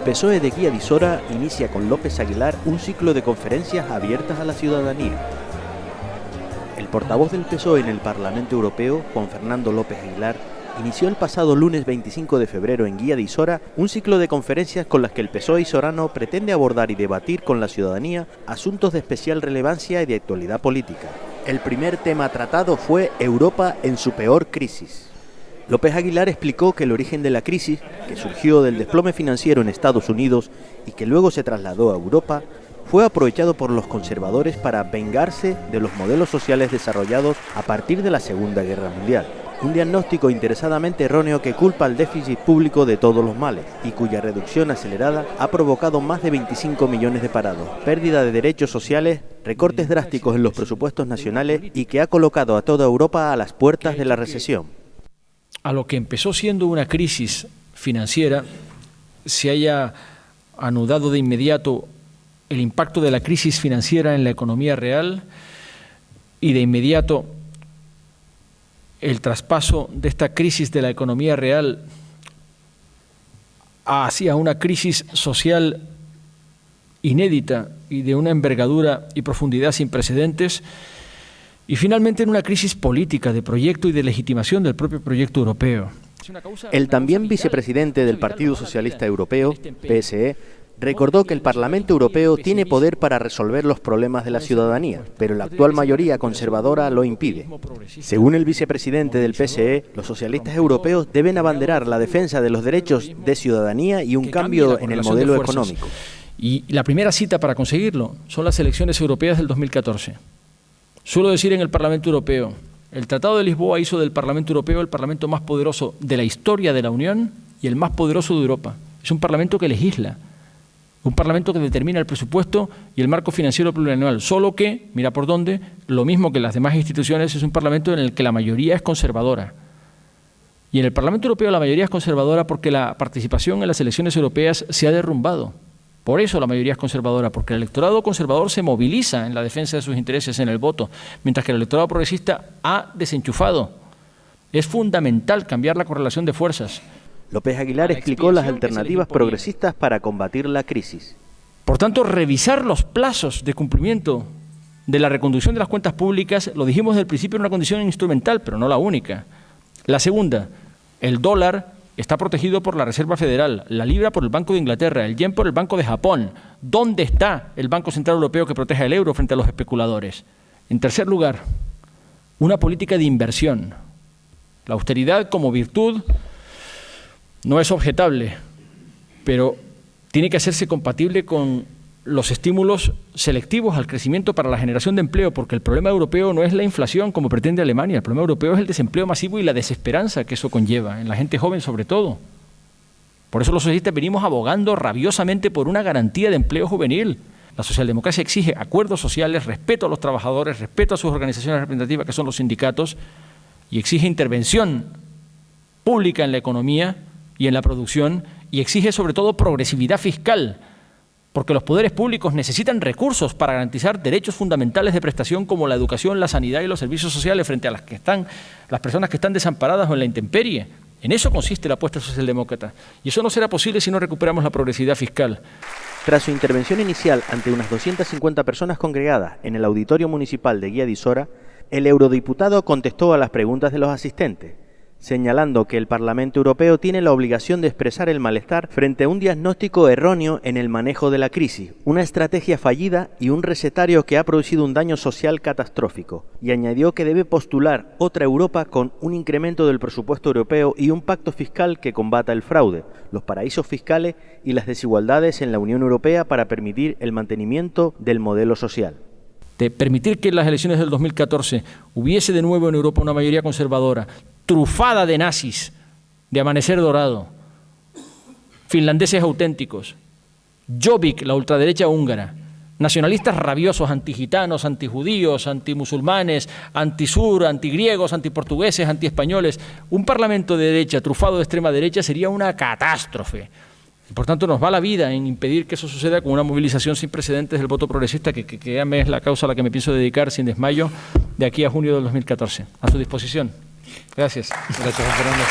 El PSOE de Guía de Isora inicia con López Aguilar un ciclo de conferencias abiertas a la ciudadanía. El portavoz del PSOE en el Parlamento Europeo, Juan Fernando López Aguilar, inició el pasado lunes 25 de febrero en Guía de Isora un ciclo de conferencias con las que el PSOE isorano pretende abordar y debatir con la ciudadanía asuntos de especial relevancia y de actualidad política. El primer tema tratado fue Europa en su peor crisis. López Aguilar explicó que el origen de la crisis, que surgió del desplome financiero en Estados Unidos y que luego se trasladó a Europa, fue aprovechado por los conservadores para vengarse de los modelos sociales desarrollados a partir de la Segunda Guerra Mundial. Un diagnóstico interesadamente erróneo que culpa al déficit público de todos los males y cuya reducción acelerada ha provocado más de 25 millones de parados, pérdida de derechos sociales, recortes drásticos en los presupuestos nacionales y que ha colocado a toda Europa a las puertas de la recesión. A lo que empezó siendo una crisis financiera se haya anudado de inmediato el impacto de la crisis financiera en la economía real y de inmediato el traspaso de esta crisis de la economía real hacia una crisis social inédita y de una envergadura y profundidad sin precedentes, y finalmente en una crisis política de proyecto y de legitimación del propio proyecto europeo. El también vicepresidente del Partido Socialista Europeo, PSE, recordó que el Parlamento Europeo tiene poder para resolver los problemas de la ciudadanía, pero la actual mayoría conservadora lo impide. Según el vicepresidente del PSE, los socialistas europeos deben abanderar la defensa de los derechos de ciudadanía y un cambio en el modelo económico. Y la primera cita para conseguirlo son las elecciones europeas del 2014. Suelo decir en el Parlamento Europeo, el Tratado de Lisboa hizo del Parlamento Europeo el parlamento más poderoso de la historia de la Unión y el más poderoso de Europa. Es un parlamento que legisla, un parlamento que determina el presupuesto y el marco financiero plurianual, solo que, mira por dónde, lo mismo que las demás instituciones, es un parlamento en el que la mayoría es conservadora. Y en el Parlamento Europeo la mayoría es conservadora porque la participación en las elecciones europeas se ha derrumbado. Por eso la mayoría es conservadora, porque el electorado conservador se moviliza en la defensa de sus intereses en el voto, mientras que el electorado progresista ha desenchufado. Es fundamental cambiar la correlación de fuerzas. López Aguilar explicó las alternativas progresistas para combatir la crisis. Por tanto, revisar los plazos de cumplimiento de la reconducción de las cuentas públicas, lo dijimos desde el principio, en una condición instrumental, pero no la única. La segunda, el dólar está protegido por la Reserva Federal, la libra por el Banco de Inglaterra, el yen por el Banco de Japón. ¿Dónde está el Banco Central Europeo que proteja el euro frente a los especuladores? En tercer lugar, una política de inversión. La austeridad como virtud no es objetable, pero tiene que hacerse compatible con los estímulos selectivos al crecimiento para la generación de empleo, porque el problema europeo no es la inflación como pretende Alemania, el problema europeo es el desempleo masivo y la desesperanza que eso conlleva, en la gente joven sobre todo. Por eso los socialistas venimos abogando rabiosamente por una garantía de empleo juvenil. La socialdemocracia exige acuerdos sociales, respeto a los trabajadores, respeto a sus organizaciones representativas, que son los sindicatos, y exige intervención pública en la economía y en la producción, y exige sobre todo progresividad fiscal, porque los poderes públicos necesitan recursos para garantizar derechos fundamentales de prestación como la educación, la sanidad y los servicios sociales frente a las personas que están desamparadas o en la intemperie. En eso consiste la apuesta socialdemócrata. Y eso no será posible si no recuperamos la progresividad fiscal. Tras su intervención inicial ante unas 250 personas congregadas en el Auditorio Municipal de Guía de Isora, el eurodiputado contestó a las preguntas de los asistentes, señalando que el Parlamento Europeo tiene la obligación de expresar el malestar frente a un diagnóstico erróneo en el manejo de la crisis, una estrategia fallida y un recetario que ha producido un daño social catastrófico, y añadió que debe postular otra Europa con un incremento del presupuesto europeo y un pacto fiscal que combata el fraude, los paraísos fiscales y las desigualdades en la Unión Europea para permitir el mantenimiento del modelo social. De permitir que en las elecciones del 2014 hubiese de nuevo en Europa una mayoría conservadora, trufada de nazis, de Amanecer Dorado, finlandeses auténticos, Jobbik, la ultraderecha húngara, nacionalistas rabiosos, antigitanos, antijudíos, antimusulmanes, antisur, antigriegos, antiportugueses, antiespañoles. Un parlamento de derecha trufado de extrema derecha sería una catástrofe. Por tanto, nos va la vida en impedir que eso suceda con una movilización sin precedentes del voto progresista, que es la causa a la que me pienso dedicar sin desmayo de aquí a junio del 2014. A su disposición. Gracias. Gracias, Juan Fernando.